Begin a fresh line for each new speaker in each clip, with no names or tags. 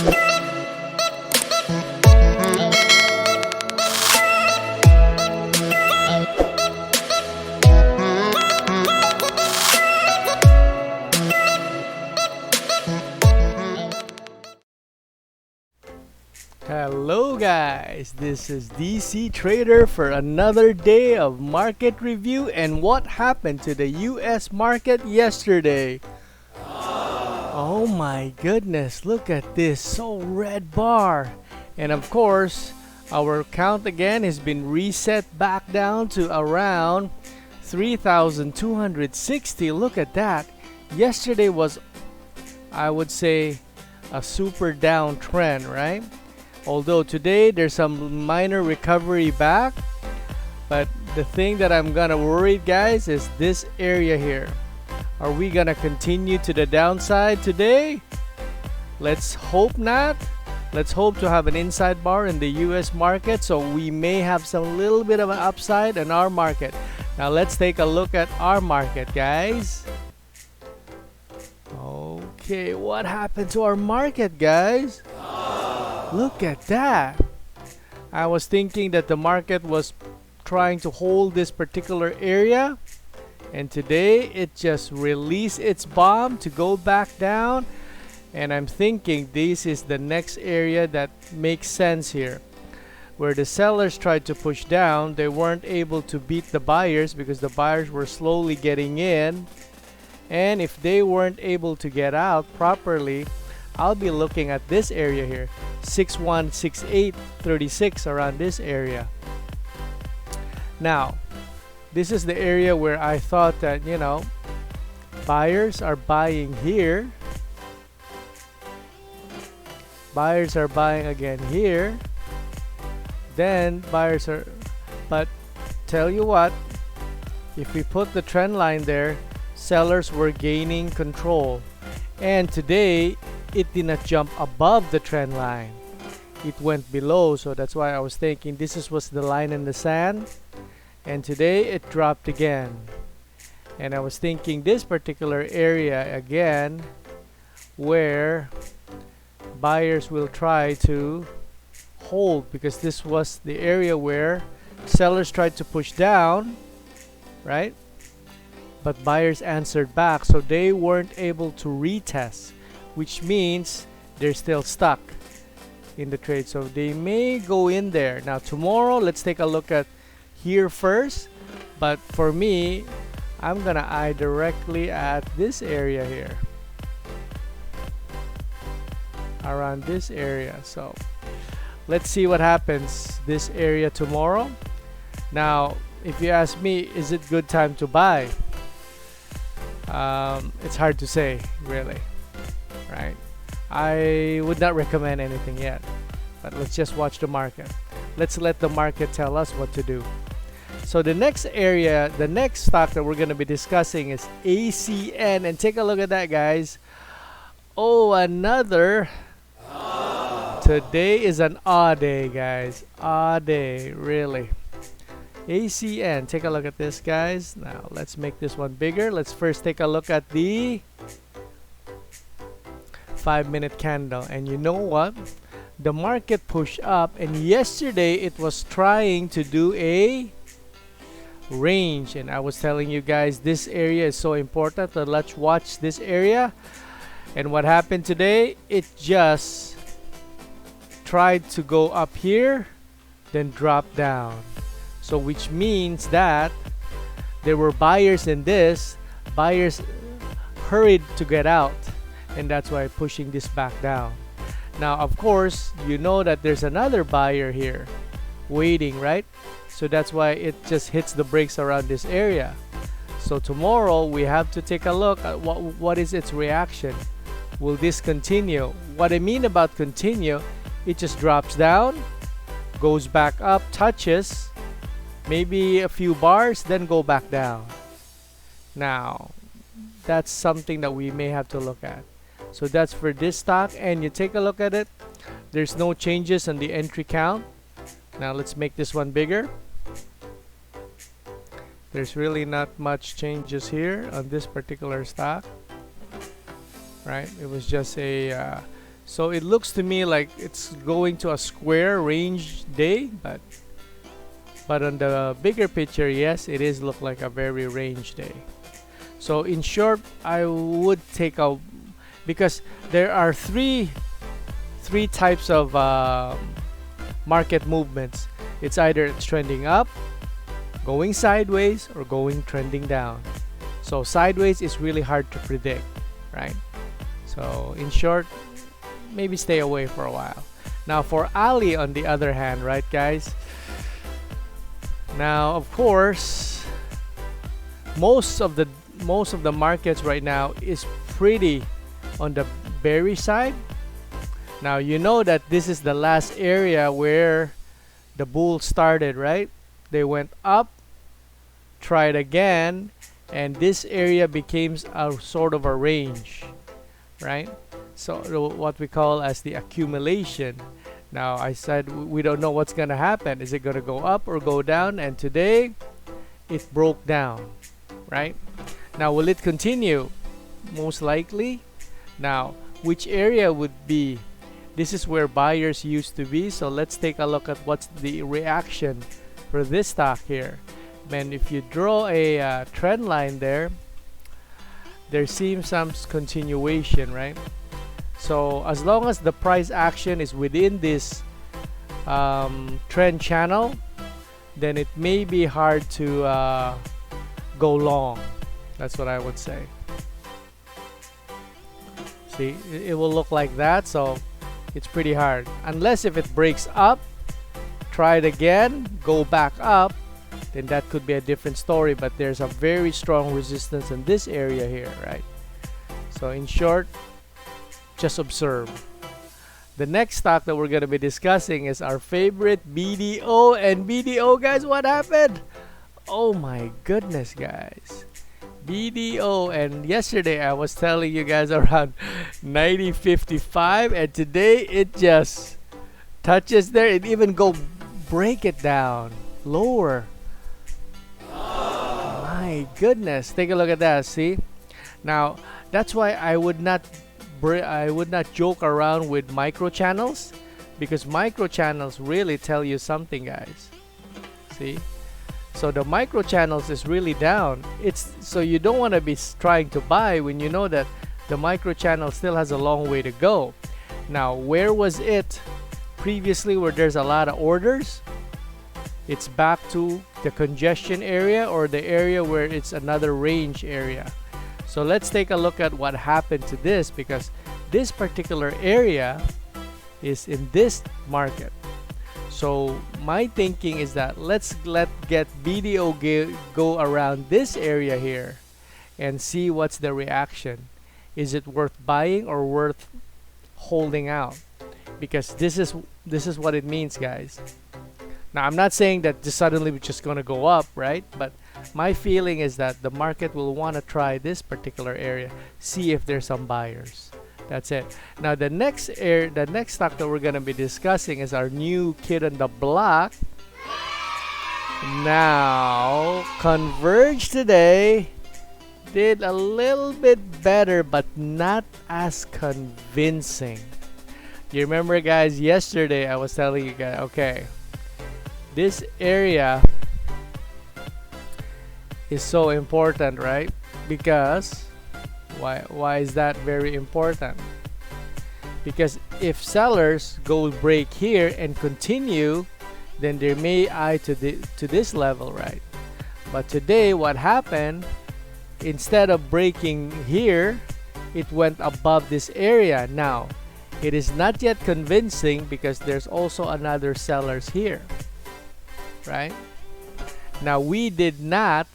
Hello guys, this is DC Trader for another day of market review and what happened to the US market yesterday. Oh my goodness, look at this, so red bar. And of course, our count again has been reset back down to around 3,260. Look at that. Yesterday was, I would say, a super down trend, right? Although today there's some minor recovery back, but the thing that I'm gonna worry, guys, is this area here. Are we gonna continue to the downside today? Let's hope not. Let's hope to have an inside bar in the US market, so we may have some little bit of an upside in our market. Now let's take a look at our market, guys. Okay, what happened to our market, guys? Look at that. I was thinking that the market was trying to hold this particular area, and today it just released its bomb to go back down, and I'm thinking this is the next area that makes sense here, where the sellers tried to push down. They weren't able to beat the buyers because the buyers were slowly getting in, and if they weren't able to get out properly, I'll be looking at this area here, 6168.36, around this area. Now, this is the area where I thought that, you know, buyers are buying here. Buyers are buying again here. Then buyers are, but tell you what, if we put the trend line there, sellers were gaining control. And today, it did not jump above the trend line. It went below, so that's why I was thinking this was the line in the sand. And today it dropped again. And I was thinking this particular area again, where buyers will try to hold, because this was the area where sellers tried to push down, right? But buyers answered back, so they weren't able to retest, which means they're still stuck in the trade, so they may go in there. Now tomorrow, let's take a look at here first, but for me, I'm gonna eye directly at this area here, around this area. So let's see what happens this area tomorrow. Now if you ask me, is it good time to buy? It's hard to say, really, right? I would not recommend anything yet, but let's just watch the market. Let's let the market tell us what to do. So the next area, the next stock that we're going to be discussing is ACEN, and take a look at that, guys. Oh, another. Today is an odd day, guys. Odd day, really. ACEN, take a look at this, guys. Now let's make this one bigger. Let's first take a look at the 5-minute candle, and you know what, the market pushed up, and yesterday it was trying to do a range, and I was telling you guys this area is so important, so let's watch this area. And what happened today, it just tried to go up here, then drop down. So which means that there were buyers in this, buyers hurried to get out, and that's why pushing this back down. Now of course, you know that there's another buyer here waiting, right? So that's why it just hits the brakes around this area. So tomorrow we have to take a look at what is its reaction. Will this continue? What I mean about continue, it just drops down, goes back up, touches maybe a few bars, then go back down. Now that's something that we may have to look at. So that's for this stock, and you take a look at it, there's no changes on the entry count. Now let's make this one bigger. There's really not much changes here on this particular stock, right? It was just a So it looks to me like it's going to a square range day, but on the bigger picture, yes, it is look like a very range day. So in short, I would take a, because there are three types of market movements. It's either trending up, going sideways, or going trending down. So sideways is really hard to predict, right? So in short, maybe stay away for a while. Now for Ali on the other hand, right guys? Now of course, most of the markets right now is pretty on the bearish side. Now you know that this is the last area where the bull started, right? They went up, tried again, and this area became a sort of a range, right? So what we call as the accumulation. Now I said we don't know what's gonna happen. Is it gonna go up or go down? And today it broke down, right? Now will it continue? Most likely. Now which area would be? This is where buyers used to be. So let's take a look at what's the reaction for this stock here. And if you draw a trend line there seems some continuation, right? So as long as the price action is within this trend channel, then it may be hard to go long. That's what I would say. See, it will look like that, so it's pretty hard. Unless if it breaks up, try it again, go back up, then that could be a different story. But there's a very strong resistance in this area here, right? So in short, just observe. The next stock that we're going to be discussing is our favorite BDO. And BDO, guys, what happened? Oh my goodness, guys. BDO, and yesterday I was telling you guys around 90.55, and today it just touches there. It even go break it down lower. My goodness, take a look at that. See, now that's why I would not joke around with micro channels, because micro channels really tell you something, guys. See, so the micro channels is really down. It's so you don't want to be trying to buy when you know that the micro channel still has a long way to go. Now where was it previously where there's a lot of orders? It's back to the congestion area, or the area where it's another range area. So let's take a look at what happened to this, because this particular area is in this market. So my thinking is that let's get BDO go around this area here and see what's the reaction. Is it worth buying or worth holding out? Because this is what it means, guys. Now I'm not saying that just suddenly we're just gonna go up, right? But my feeling is that the market will want to try this particular area, see if there's some buyers. That's it. Now the next stock that we're gonna be discussing is our new kid on the block. Now Converge today did a little bit better, but not as convincing. You remember, guys, yesterday I was telling you guys, okay, this area is so important, right? Because why is that very important? Because if sellers go break here and continue, then they may eye to this level, right? But today what happened, instead of breaking here, it went above this area. Now it is not yet convincing because there's also another sellers here, right? Now we did not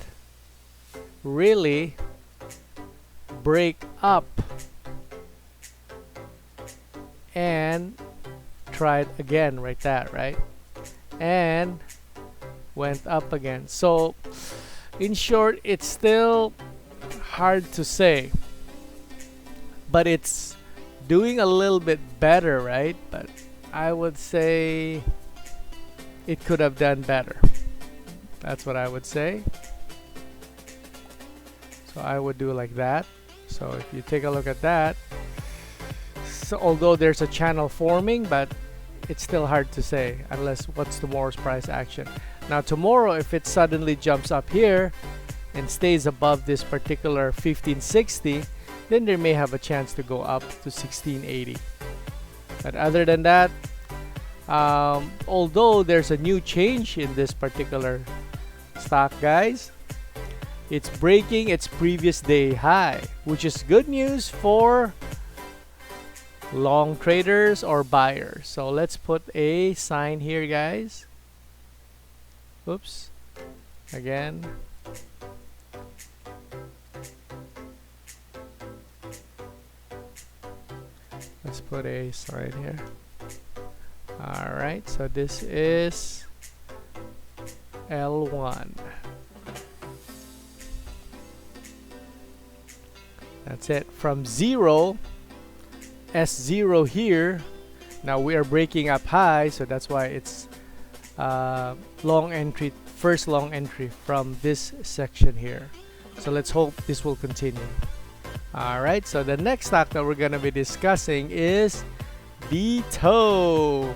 really break up and tried again right that, right? And went up again. So in short, it's still hard to say, but it's doing a little bit better, right? But I would say it could have done better. That's what I would say. So I would do like that. So if you take a look at that, So although there's a channel forming, but it's still hard to say unless what's tomorrow's price action. Now tomorrow, if it suddenly jumps up here and stays above this particular 1560, then there may have a chance to go up to 1680. But other than that, although there's a new change in this particular stock, guys, it's breaking its previous day high, which is good news for long traders or buyers. So let's put a sign here, guys. Oops. Again. Let's put a sign here. Alright, so this is L1. That's it. From 0, S0 here. Now we are breaking up high, so that's why it's long entry, first long entry from this section here. So let's hope this will continue. Alright, so the next stock that we're going to be discussing is BDO.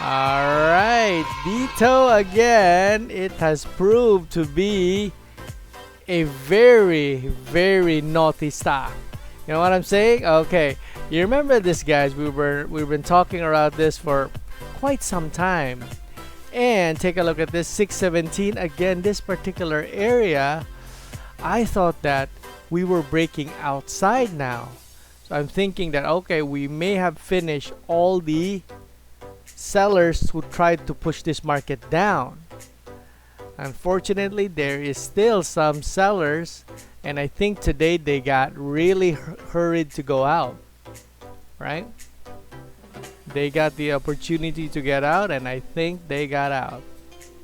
Alright, BDO again, it has proved to be a very naughty stock. You know what I'm saying? Okay, you remember this, guys? We've been talking about this for quite some time. And take a look at this 617 again. This particular area, I thought that we were breaking outside now. So I'm thinking that okay, we may have finished all the sellers who tried to push this market down. Unfortunately, there is still some sellers, and I think today they got really hurried to go out, right? They got the opportunity to get out, and I think they got out,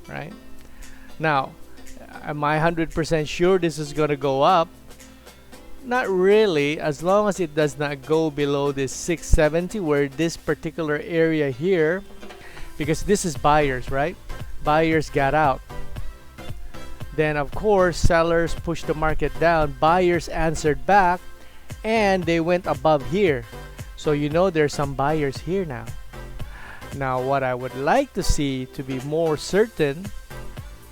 right? Now, am I 100% sure this is going to go up? Not really, as long as it does not go below this 670, where this particular area here, because this is buyers, right? Buyers got out. Then of course sellers pushed the market down, buyers answered back, and they went above here. So you know there's some buyers here now. Now what I would like to see, to be more certain,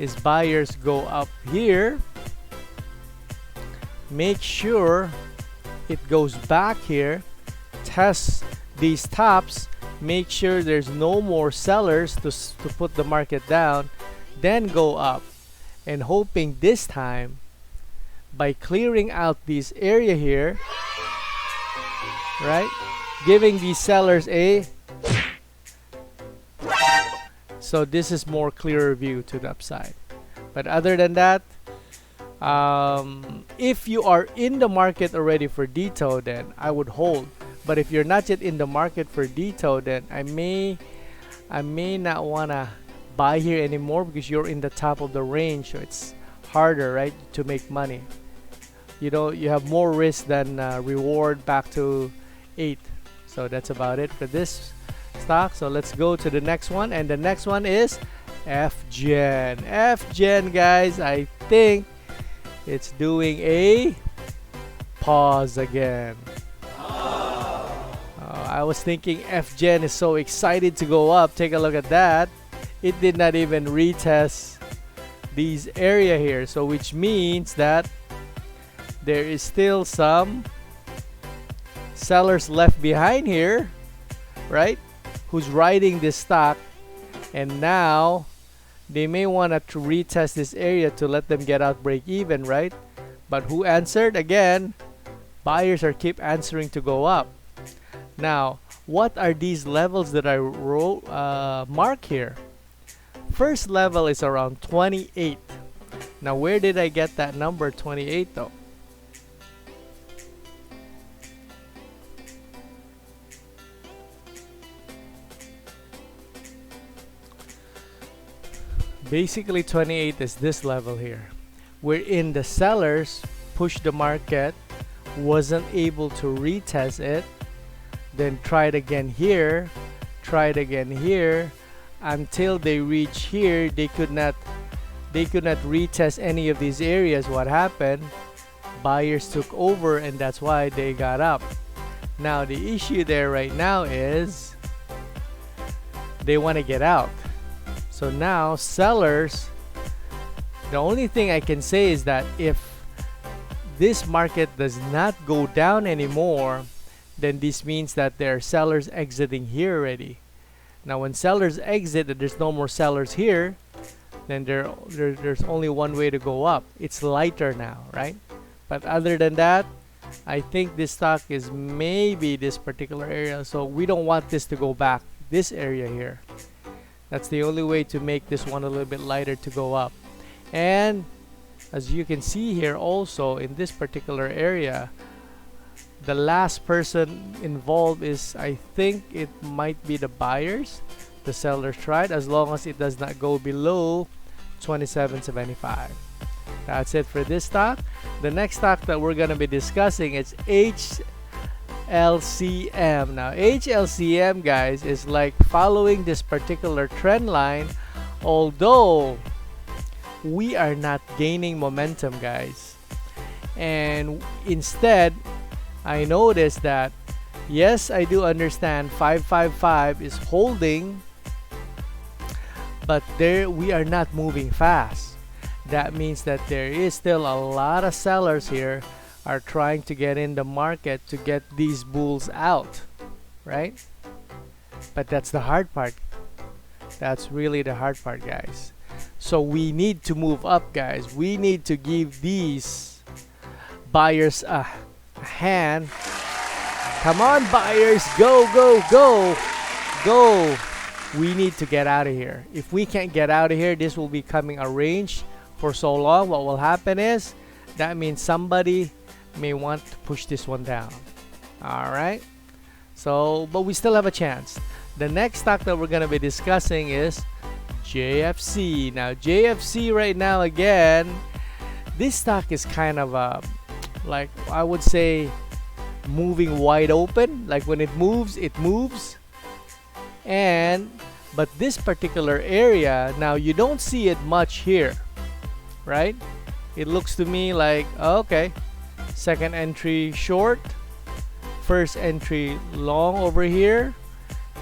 is buyers go up here, make sure it goes back here, test these tops, make sure there's no more sellers to put the market down, then go up. And hoping this time, by clearing out this area here, right, giving these sellers a, so this is more clearer view to the upside. But other than that, if you are in the market already for BDO, then I would hold. But if you're not yet in the market for BDO, then I may not wanna buy here anymore, because you're in the top of the range, so it's harder, right, to make money. You know, you have more risk than reward back to 8. So that's about it for this stock. So let's go to the next one, and the next one is FGEN. FGEN, guys, I think it's doing a pause again. I was thinking FGEN is so excited to go up. Take a look at that. It did not even retest these area here, so which means that there is still some sellers left behind here, right, who's riding this stock, and now they may want to retest this area to let them get out, break even, right? But who answered? Again, buyers are keep answering to go up. Now what are these levels that I mark here? First level is around 28. Now where did I get that number 28 though? Basically 28 is this level here, wherein the sellers pushed the market, wasn't able to retest it, then tried again here, tried again here, until they reach here. They could not retest any of these areas. What happened? Buyers took over, and that's why they got up. Now the issue there right now is they want to get out. So now sellers, the only thing I can say is that if this market does not go down anymore, then this means that there are sellers exiting here already. Now when sellers exit and there's no more sellers here, then there's only one way to go up. It's lighter now, right? But other than that, I think this stock is maybe this particular area, so we don't want this to go back this area here. That's the only way to make this one a little bit lighter to go up. And as you can see here also in this particular area, the last person involved is, I think it might be the buyers. The sellers tried, as long as it does not go below 27.75. That's it for this stock. The next stock that we're going to be discussing is HLCM. Now HLCM, guys, is like following this particular trend line, although we are not gaining momentum, guys. And instead, I noticed that, yes, I do understand 555 is holding, but there we are not moving fast. That means that there is still a lot of sellers here are trying to get in the market to get these bulls out, right? But that's the hard part. That's really the hard part, guys. So we need to move up, guys. We need to give these buyers a hand. Come on, buyers, go, go, go, go. We need to get out of here. If we can't get out of here, this will be becoming a range for so long. What will happen is that means somebody may want to push this one down. All right, so but we still have a chance. The next stock that we're going to be discussing is JFC. Now JFC right now, again, this stock is kind of like, I would say, moving wide open. Like when it moves, and but this particular area, now you don't see it much here, right? It looks to me like, okay, second entry short, first entry long over here,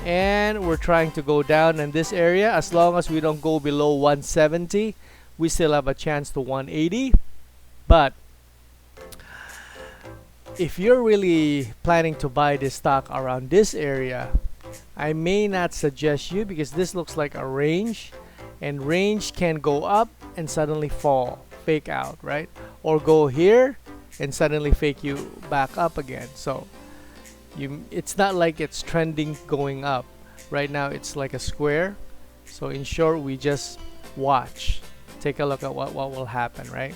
and we're trying to go down in this area. As long as we don't go below 170, we still have a chance to 180. But if you're really planning to buy this stock around this area, I may not suggest you, because this looks like a range, and range can go up and suddenly fall, fake out, right? Or go here and suddenly fake you back up again. So it's not like it's trending going up. Right now it's like a square. So in short, we just watch, take a look at what will happen, right?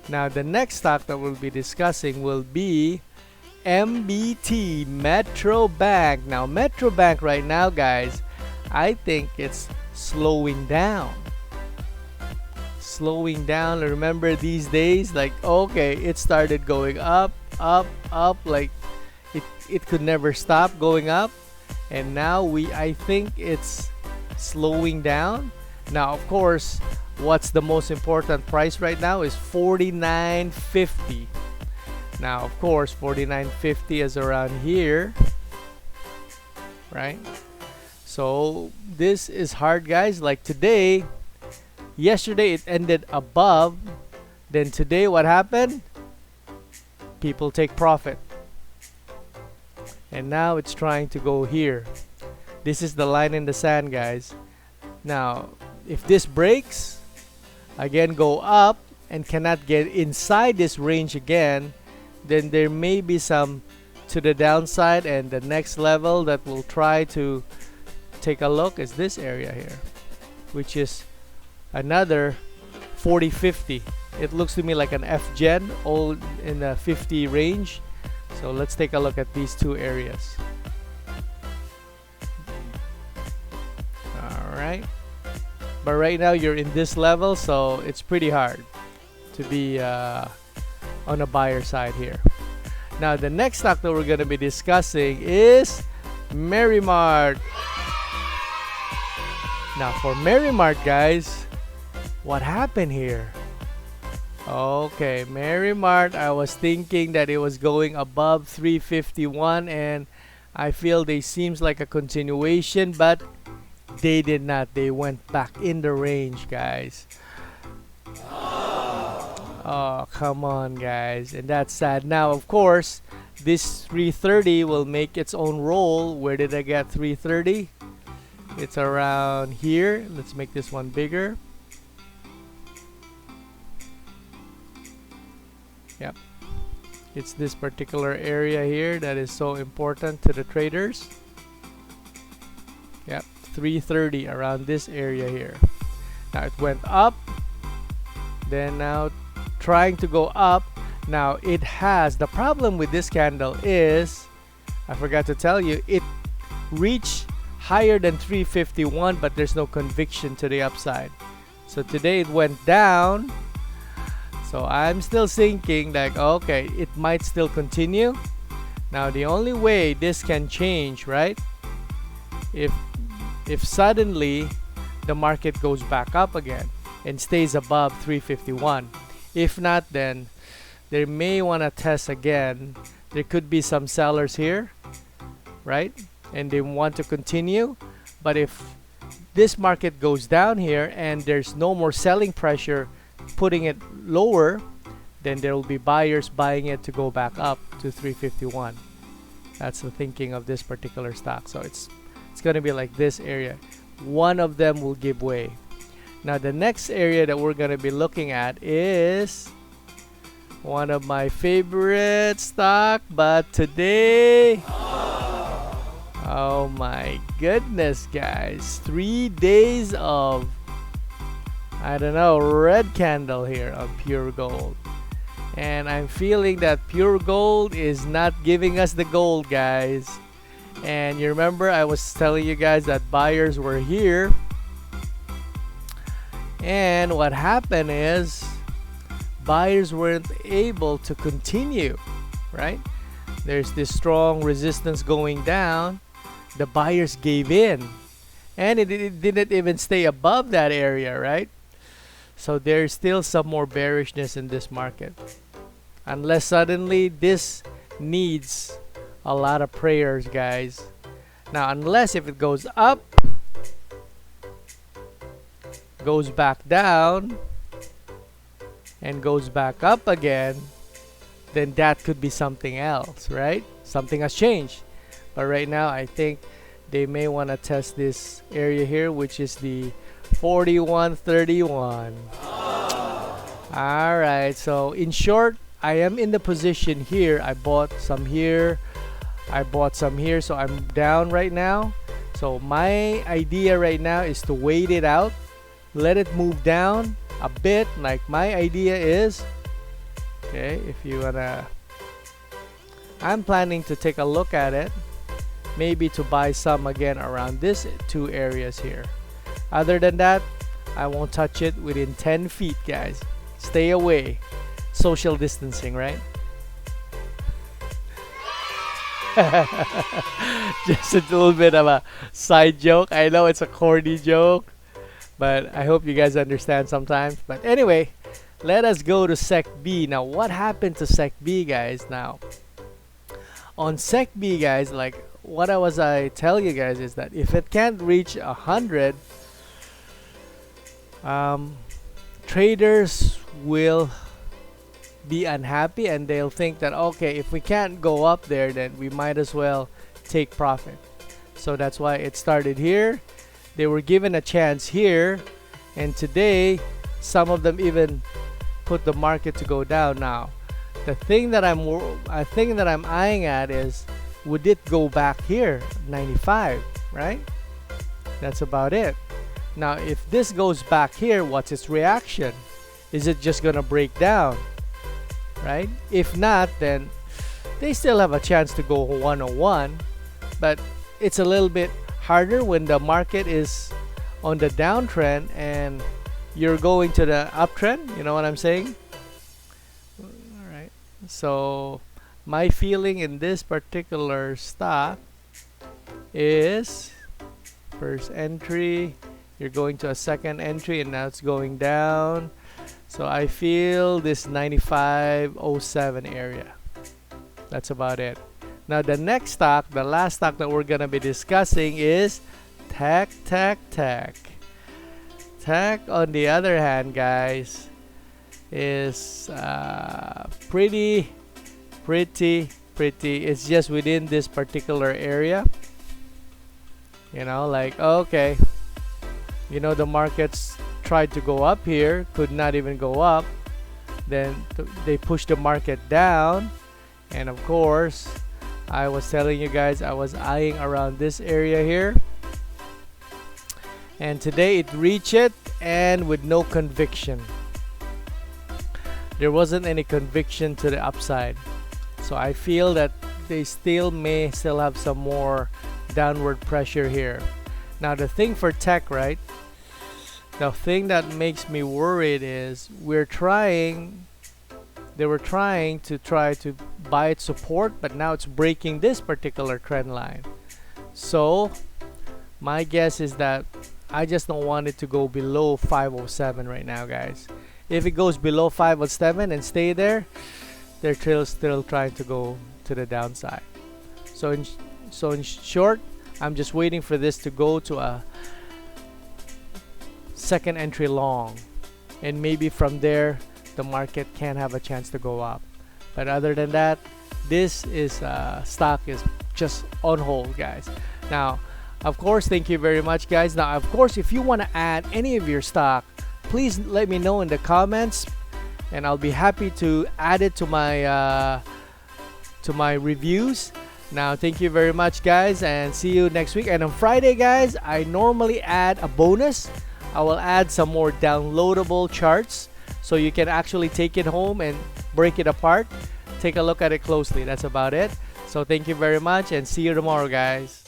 Now the next stock that we'll be discussing will be MBT, Metro Bank. Now Metro Bank right now, guys, I think it's slowing down. Remember these days, like, okay, it started going up, like it could never stop going up, and now I think it's slowing down. Now of course, what's the most important price right now is $49.50. Now of course, $49.50 is around here, right? So this is hard, guys. Like today, yesterday it ended above, then today what happened? People take profit, and now it's trying to go here. This is the line in the sand, guys. Now if this breaks again, go up and cannot get inside this range again, then there may be some to the downside, and the next level that we'll try to take a look is this area here, which is another 40.50. It looks to me like an FGEN, all in the 50 range. So let's take a look at these two areas. All right, but right now you're in this level, so it's pretty hard to be on a buyer side here. Now the next stock that we're going to be discussing is Merrimart. Now for Merrimart, guys, what happened here? Okay, Mary Mart, I was thinking that it was going above 351, and I feel they seems like a continuation, but they did not. They went back in the range, guys. Oh, come on, guys. And that's sad. Now, of course, this 330 will make its own roll. Where did I get 330? It's around here. Let's make this one bigger. Yep. It's this particular area here that is so important to the traders. Yep, 330 around this area here. Now it went up. Then now trying to go up. Now it has, the problem with this candle is, I forgot to tell you, it reached higher than 351, but there's no conviction to the upside. So today it went down. So I'm still thinking like, okay, it might still continue. Now the only way this can change, right? If suddenly the market goes back up again and stays above 351. If not, then they may want to test again. There could be some sellers here, right? And they want to continue. But if this market goes down here and there's no more selling pressure putting it lower, then there will be buyers buying it to go back up to 351. That's the thinking of this particular stock. So it's going to be like this area. One of them will give way. Now the next area that we're going to be looking at is one of my favorite stock, but today, oh my goodness, guys, 3 days of, I don't know, red candle here on Pure Gold. And I'm feeling that Pure Gold is not giving us the gold, guys. And you remember I was telling you guys that buyers were here. And what happened is buyers weren't able to continue, right? There's this strong resistance going down. The buyers gave in. And it didn't even stay above that area, right? So there's still some more bearishness in this market. Unless suddenly this needs a lot of prayers, guys. Now, unless if it goes up, goes back down, and goes back up again, then that could be something else, right? Something has changed. But right now, I think they may want to test this area here, which is the 41.31. Alright, so in short, I am in the position here. I bought some here, I bought some here, so I'm down right now. So my idea right now is to wait it out, let it move down a bit. Like my idea is, okay, if you wanna, I'm planning to take a look at it, maybe to buy some again around this two areas here. Other than that, I won't touch it within 10 feet, guys. Stay away. Social distancing, right? Just a little bit of a side joke. I know it's a corny joke, but I hope you guys understand sometimes. But anyway, let us go to SECB. Now, what happened to SECB, guys? Now, on SECB, guys, like what I tell you guys is that if it can't reach 100, traders will be unhappy and they'll think that, okay, if we can't go up there, then we might as well take profit. So that's why it started here. They were given a chance here, and today some of them even put the market to go down. Now the thing that I'm eyeing at is, would it go back here 95, right? That's about it. Now if this goes back here, what's its reaction? Is it just gonna break down, right? If not, then they still have a chance to go 101, but it's a little bit harder when the market is on the downtrend and you're going to the uptrend. You know what I'm saying? All right. So my feeling in this particular stock is, first entry, you're going to a second entry, and now it's going down. So I feel this 95.07 area. That's about it. Now the next stock, the last stock that we're gonna be discussing is Tech. Tech, on the other hand, guys, is pretty. It's just within this particular area. You know, like, okay, you know, the markets tried to go up here, could not even go up. Then they pushed the market down, and of course, I was telling you guys I was eyeing around this area here, and today it reached it, and with no conviction. There wasn't any conviction to the upside, so I feel that they may still have some more downward pressure here. Now the thing for tech, right? The thing that makes me worried is they were trying to buy its support, but now it's breaking this particular trend line. So my guess is that I just don't want it to go below 507 right now, guys. If it goes below 507 and stay there, they're still trying to go to the downside. So in short, I'm just waiting for this to go to a second entry long, and maybe from there the market can have a chance to go up. But other than that, this is stock is just on hold, guys. Now, of course, thank you very much, guys. Now, of course, if you want to add any of your stock, please let me know in the comments, and I'll be happy to add it to my reviews. Now, thank you very much, guys, and see you next week. And on Friday, guys, I normally add a bonus. I will add some more downloadable charts so you can actually take it home and break it apart. Take a look at it closely. That's about it. So thank you very much, and see you tomorrow, guys.